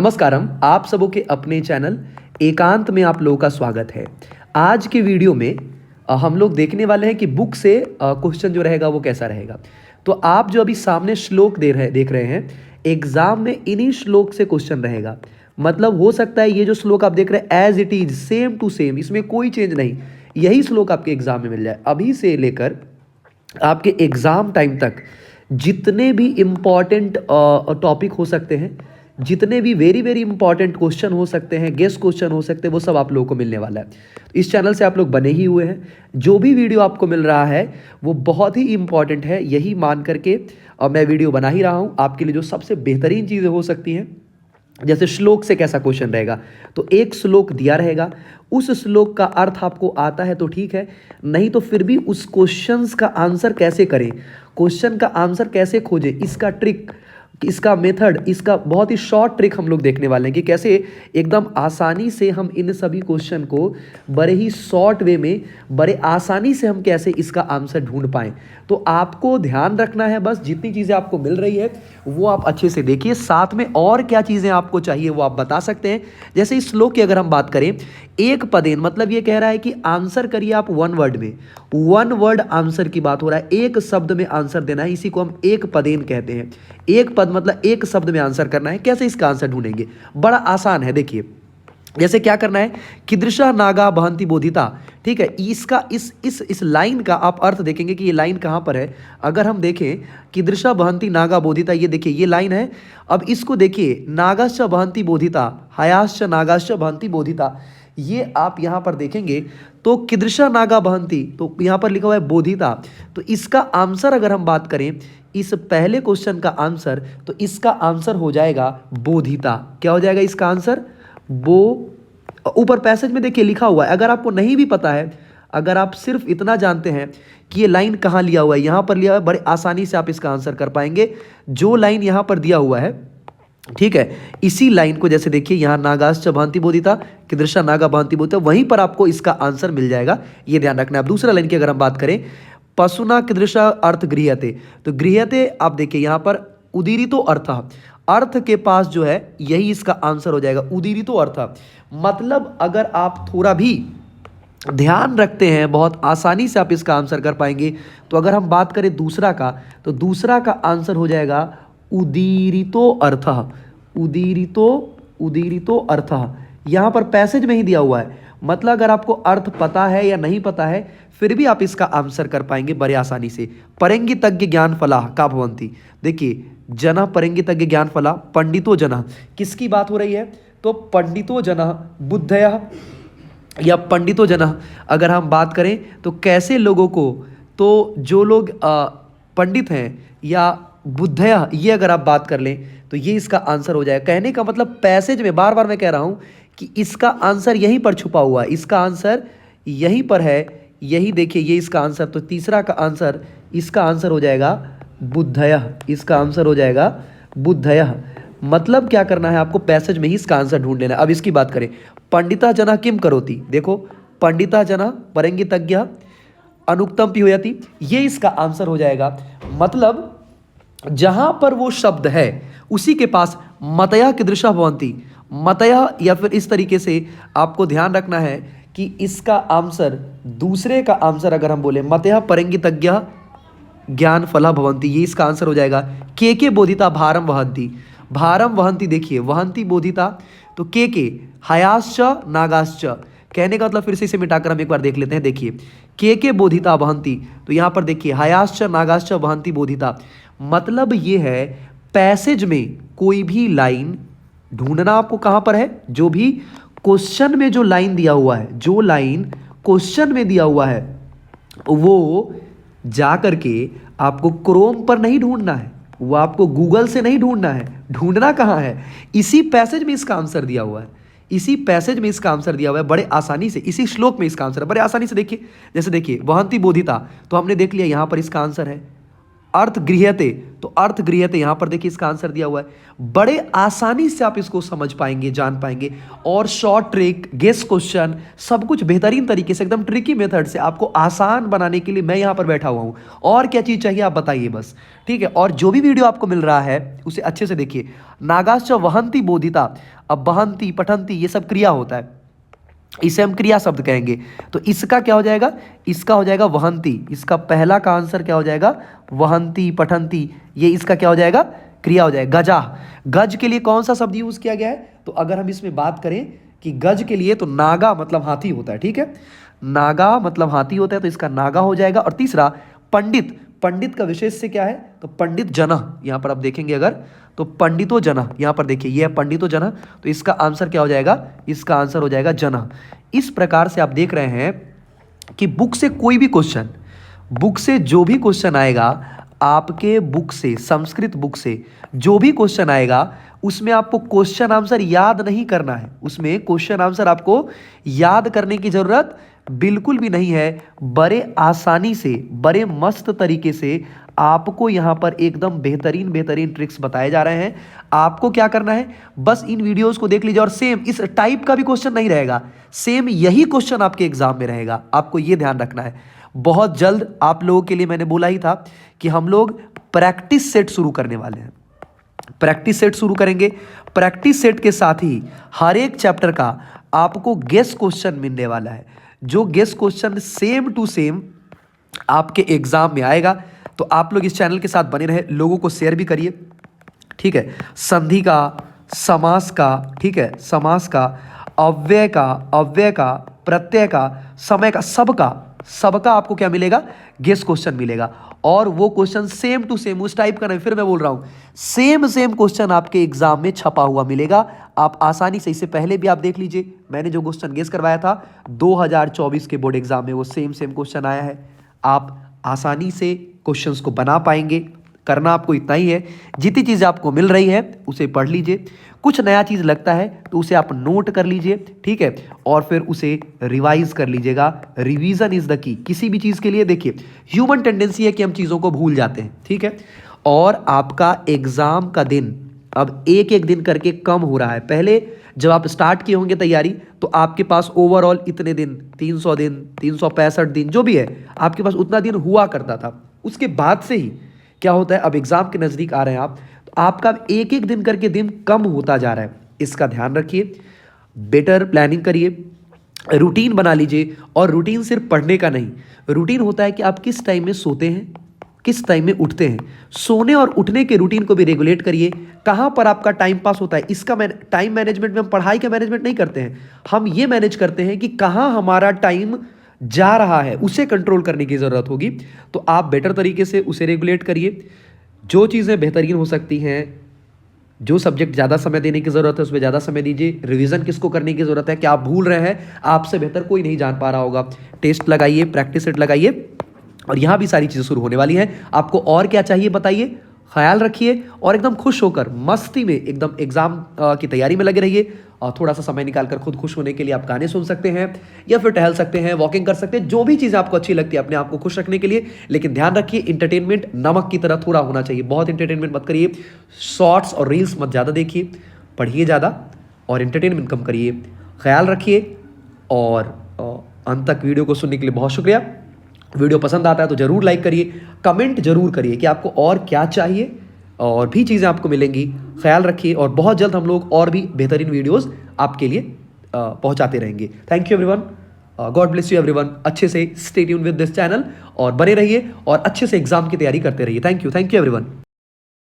नमस्कारम, आप सबों के अपने चैनल एकांत में आप लोगों का स्वागत है। आज के वीडियो में हम लोग देखने वाले हैं कि बुक से क्वेश्चन जो रहेगा वो कैसा रहेगा। तो आप जो अभी सामने श्लोक देख रहे हैं, एग्जाम में इन्हीं श्लोक से क्वेश्चन रहेगा। मतलब हो सकता है ये जो श्लोक आप देख रहे हैं as it is same to same, इसमें कोई चेंज नहीं, यही श्लोक आपके एग्जाम में मिल जाए। अभी से लेकर आपके एग्जाम टाइम तक जितने भी इम्पॉर्टेंट टॉपिक हो सकते हैं, जितने भी वेरी वेरी इंपॉर्टेंट क्वेश्चन हो सकते हैं, गेस्ट क्वेश्चन हो सकते हैं, वो सब आप लोगों को मिलने वाला है। इस चैनल से आप लोग बने ही हुए हैं। जो भी वीडियो आपको मिल रहा है वो बहुत ही इंपॉर्टेंट है, यही मान करके मैं वीडियो बना ही रहा हूँ आपके लिए। जो सबसे बेहतरीन चीज़ें हो सकती हैं, जैसे श्लोक से कैसा क्वेश्चन रहेगा, तो एक श्लोक दिया रहेगा, उस श्लोक का अर्थ आपको आता है तो ठीक है, नहीं तो फिर भी उस क्वेश्चंस का आंसर कैसे करें, क्वेश्चन का आंसर कैसे खोजें, इसका ट्रिक, इसका मेथड, इसका बहुत ही शॉर्ट ट्रिक हम लोग देखने वाले हैं कि कैसे एकदम आसानी से हम इन सभी क्वेश्चन को बड़े ही शॉर्ट वे में, बड़े आसानी से हम कैसे इसका आंसर ढूंढ पाएं। तो आपको ध्यान रखना है, बस जितनी चीज़ें आपको मिल रही है वो आप अच्छे से देखिए, साथ में और क्या चीज़ें आपको चाहिए वो आप बता सकते हैं। जैसे इस श्लोक की अगर हम बात करें, एक पदेन, मतलब ये कह रहा है कि आंसर करिए आप वन वर्ड में, वन वर्ड आंसर की बात हो रहा है, एक शब्द में आंसर देना है, इसी को हम एक पदेन कहते हैं। एक पद मतलब एक शब्द में आंसर करना है। कैसे इसका आंसर ढूंढेंगे, बड़ा आसान है। देखिए जैसे क्या करना है, कीदृशा नागा बहंती बोधिता, ठीक है। इसका इस लाइन का आप अर्थ देखेंगे कि ये लाइन कहाँ पर है। अगर हम देखें कीदृशा बहंती नागा बोधिता, ये देखिए ये लाइन है। अब इसको देखिए, नागाश्च बहंती बोधिता, हयाश्च नागाश्च बहंती बोधिता, ये आप यहाँ पर देखेंगे तो कीदृशा नागा बहंती, तो यहाँ पर लिखा हुआ है बोधिता। तो इसका आंसर अगर हम बात करें, इस पहले क्वेश्चन का आंसर, तो इसका आंसर हो जाएगा बोधिता। क्या हो जाएगा इसका आंसर? ऊपर पैसेज में देखिए लिखा हुआ है। अगर आपको नहीं भी पता है, अगर आप सिर्फ इतना जानते हैं कि ये लाइन कहाँ लिया हुआ है, यहाँ पर लिया हुआ है, बड़े आसानी से आप इसका आंसर कर पाएंगे। जो लाइन यहाँ पर दिया हुआ है, ठीक है, इसी लाइन को जैसे देखिए यहाँ नागाश्च बहंती बोधिता, कीदृशा नागा बहंती बोधिता, वहीं पर आपको इसका आंसर मिल जाएगा, ये ध्यान रखना है। अब दूसरा लाइन की अगर हम बात करें, पशुना कीदृशा अर्थ गृह्यते, तो गृह्यते आप देखिए यहाँ पर उदीरितो अर्थ, अर्थ के पास जो है यही इसका आंसर हो जाएगा, उदीरितो अर्थ। मतलब अगर आप थोड़ा भी ध्यान रखते हैं, बहुत आसानी से आप इसका आंसर कर पाएंगे। तो अगर हम बात करें दूसरा का, तो दूसरा का आंसर हो जाएगा उदीरितो अर्थ, उदीरितो अर्थ। यहाँ पर पैसेज में ही दिया हुआ है, मतलब अगर आपको अर्थ पता है या नहीं पता है, फिर भी आप इसका आंसर कर पाएंगे बड़े आसानी से। परंगितज्ञ ज्ञान फला का भवंती, देखिए जना परंगितज्ञ ज्ञान फला, पंडितो जना, किसकी बात हो रही है? तो पंडितो जना बुद्धया, या पंडितो जना अगर हम बात करें तो कैसे लोगों को, तो जो लोग पंडित हैं, या बुद्धया, ये अगर आप बात कर लें तो ये इसका आंसर हो जाएगा। कहने का मतलब पैसेज में बार बार मैं कह रहा हूं कि इसका आंसर यहीं पर छुपा हुआ है, इसका आंसर यहीं पर है, यही देखिए ये इसका आंसर। तो तीसरा का आंसर, इसका आंसर हो जाएगा बुद्धया, इसका आंसर हो जाएगा बुद्धया। मतलब क्या करना है आपको, पैसेज में ही इसका आंसर ढूंढ लेना है। अब इसकी बात करें, पंडिता जना किम करोति, देखो पंडिता जना परंगितज्ञ अनुक्तम पिहोयति, ये इसका आंसर हो जाएगा। मतलब जहां पर वो शब्द है उसी के पास मतया कीदृशा भवन्ति, मतया, या फिर इस तरीके से आपको ध्यान रखना है कि इसका आंसर, दूसरे का आंसर अगर हम बोले मतया परंगितज्ञ ज्ञान फला भवंती, ये इसका आंसर हो जाएगा। के बोधिता भारम वहंती, भारम वहंती, देखिए वहंती बोधिता, तो के हयाश्च नागाश्च, कहने का मतलब फिर से इसे मिटाकर हम एक बार देख लेते हैं। देखिए के बोधिता वहंती, तो यहाँ पर देखिए हयाश्च नागाश्च वहंती बोधिता। मतलब ये है पैसेज में कोई भी लाइन ढूंढना आपको कहाँ पर है, जो भी क्वेश्चन में जो लाइन दिया हुआ है, जो लाइन क्वेश्चन में दिया हुआ है, वो जा करके आपको क्रोम पर नहीं ढूंढना है, वो आपको गूगल से नहीं ढूंढना है। ढूंढना कहाँ है, इसी पैसेज में इसका आंसर दिया हुआ है, इसी पैसेज में इसका आंसर दिया हुआ है बड़े आसानी से, इसी श्लोक में इसका आंसर है बड़े आसानी से। देखिए जैसे देखिए वहंती बोधिता, तो हमने देख लिया यहाँ पर इसका आंसर है, अर्थ गृह्यते, तो अर्थ गृह्यते यहां पर देखिए इसका आंसर दिया हुआ है। बड़े आसानी से आप इसको समझ पाएंगे, जान पाएंगे। और शॉर्ट ट्रिक, गेस क्वेश्चन, सब कुछ बेहतरीन तरीके से, एकदम ट्रिकी मेथड से आपको आसान बनाने के लिए मैं यहां पर बैठा हुआ हूं। और क्या चीज चाहिए आप बताइए बस, ठीक है। और जो भी वीडियो आपको मिल रहा है उसे अच्छे से देखिए। नागाश्च वहंती बोधिता, अब वहंती पठंती ये सब क्रिया होता है, इसे हम क्रिया शब्द कहेंगे। तो इसका क्या हो जाएगा, इसका हो जाएगा वहंती। इसका पहला का आंसर क्या हो जाएगा, वहंती पठंती, ये इसका क्या हो जाएगा, क्रिया हो जाएगा। गजा, गज के लिए कौन सा शब्द यूज किया गया है, तो अगर हम इसमें बात करें कि गज के लिए, तो नागा मतलब हाथी होता है, ठीक है। नागा मतलब हाथी होता है, तो इसका नागा हो जाएगा। और तीसरा पंडित, पंडित का विशेष से क्या है, तो पंडित जना, यहां पर आप देखेंगे अगर तो पंडितो जना, यहां पर देखिए ये है पंडितो जना, तो इसका आंसर क्या हो जाएगा, इसका आंसर हो जाएगा जना। इस प्रकार से आप देख रहे हैं कि बुक से कोई भी क्वेश्चन, बुक से जो भी क्वेश्चन आएगा, आपके बुक से, संस्कृत बुक से जो भी क्वेश्चन आएगा, उसमें आपको क्वेश्चन आंसर याद नहीं करना है। उसमें क्वेश्चन आंसर आपको याद करने की जरूरत बिल्कुल भी नहीं है। बड़े आसानी से, बड़े मस्त तरीके से आपको यहां पर एकदम बेहतरीन बेहतरीन ट्रिक्स बताए जा रहे हैं। आपको क्या करना है, बस इन वीडियोस को देख लीजिए। और सेम इस टाइप का भी क्वेश्चन नहीं रहेगा, सेम यही क्वेश्चन आपके एग्जाम में रहेगा, आपको यह ध्यान रखना है। बहुत जल्द आप लोगों के लिए मैंने बोला ही था कि हम लोग प्रैक्टिस सेट शुरू करने वाले हैं। प्रैक्टिस सेट शुरू करेंगे। प्रैक्टिस सेट के साथ ही हर एक चैप्टर का आपको गेस क्वेश्चन मिलने वाला है, जो guess question same to same आपके एग्जाम में आएगा। तो आप लोग इस चैनल के साथ बने रहे, लोगों को शेयर भी करिए, ठीक है। संधि का, समास का, ठीक है, समास का, अव्यय का, प्रत्यय का, समय का, सबका आपको क्या मिलेगा, गेस क्वेश्चन मिलेगा। और वो क्वेश्चन सेम टू सेम, उस टाइप का नहीं, फिर मैं बोल रहा हूं, सेम क्वेश्चन आपके एग्जाम में छपा हुआ मिलेगा। आप आसानी से, इससे पहले भी आप देख लीजिए, मैंने जो क्वेश्चन गेस करवाया था 2024 के बोर्ड एग्जाम में, वो सेम क्वेश्चन आया है। आप आसानी से क्वेश्चंस को बना पाएंगे। करना आपको इतना ही है, जितनी चीज़ आपको मिल रही है उसे पढ़ लीजिए, कुछ नया चीज़ लगता है तो उसे आप नोट कर लीजिए, ठीक है, और फिर उसे रिवाइज कर लीजिएगा। Revision is the key. किसी भी चीज़ के लिए देखिए, ह्यूमन टेंडेंसी है कि हम चीज़ों को भूल जाते हैं, ठीक है। और आपका एग्जाम का दिन अब एक एक दिन करके कम हो रहा है। पहले जब आप स्टार्ट किए होंगे तैयारी, तो आपके पास ओवरऑल इतने दिन, 300 दिन, 365 दिन, जो भी है आपके पास उतना दिन हुआ करता था। उसके बाद से ही क्या होता है, अब एग्जाम के नज़दीक आ रहे हैं आप, तो आपका एक एक दिन करके दिन कम होता जा रहा है। इसका ध्यान रखिए, बेटर प्लानिंग करिए, रूटीन बना लीजिए। और रूटीन सिर्फ पढ़ने का नहीं, रूटीन होता है कि आप किस टाइम में सोते हैं, किस टाइम में उठते हैं। सोने और उठने के रूटीन को भी रेगुलेट करिए। कहाँ पर आपका टाइम पास होता है, इसका टाइम मैनेजमेंट में हम पढ़ाई का मैनेजमेंट नहीं करते हैं, हम ये मैनेज करते हैं कि कहाँ हमारा टाइम जा रहा है, उसे कंट्रोल करने की ज़रूरत होगी। तो आप बेटर तरीके से उसे रेगुलेट करिए। जो चीज़ें बेहतरीन हो सकती हैं, जो सब्जेक्ट ज़्यादा समय देने की ज़रूरत है उसमें ज़्यादा समय दीजिए। रिवीजन किसको करने की ज़रूरत है, क्या आप भूल रहे हैं, आपसे बेहतर कोई नहीं जान पा रहा होगा। टेस्ट लगाइए, प्रैक्टिस सेट लगाइए, और यहाँ भी सारी चीज़ें शुरू होने वाली हैं। आपको और क्या चाहिए बताइए, ख्याल रखिए और एकदम खुश होकर, मस्ती में, एकदम एग्जाम की तैयारी में लगे रहिए। और थोड़ा सा समय निकालकर खुद खुश होने के लिए आप गाने सुन सकते हैं, या फिर टहल सकते हैं, वॉकिंग कर सकते हैं, जो भी चीज़ आपको अच्छी लगती है अपने आप को खुश रखने के लिए। लेकिन ध्यान रखिए, इंटरटेनमेंट नमक की तरह थोड़ा होना चाहिए। बहुत इंटरटेनमेंट मत करिए, शॉर्ट्स और रील्स मत ज़्यादा देखिए, पढ़िए ज़्यादा और इंटरटेनमेंट कम करिए। ख्याल रखिए। और अंत तक वीडियो को सुनने के लिए बहुत शुक्रिया। वीडियो पसंद आता है तो ज़रूर लाइक करिए, कमेंट जरूर करिए कि आपको और क्या चाहिए, और भी चीज़ें आपको मिलेंगी। ख्याल रखिए, और बहुत जल्द हम लोग और भी बेहतरीन वीडियोस आपके लिए पहुंचाते रहेंगे। Thank you everyone, God bless you everyone. अच्छे से stay tune with this channel और बने रहिए और अच्छे से एग्जाम की तैयारी करते रहिए। Thank you everyone.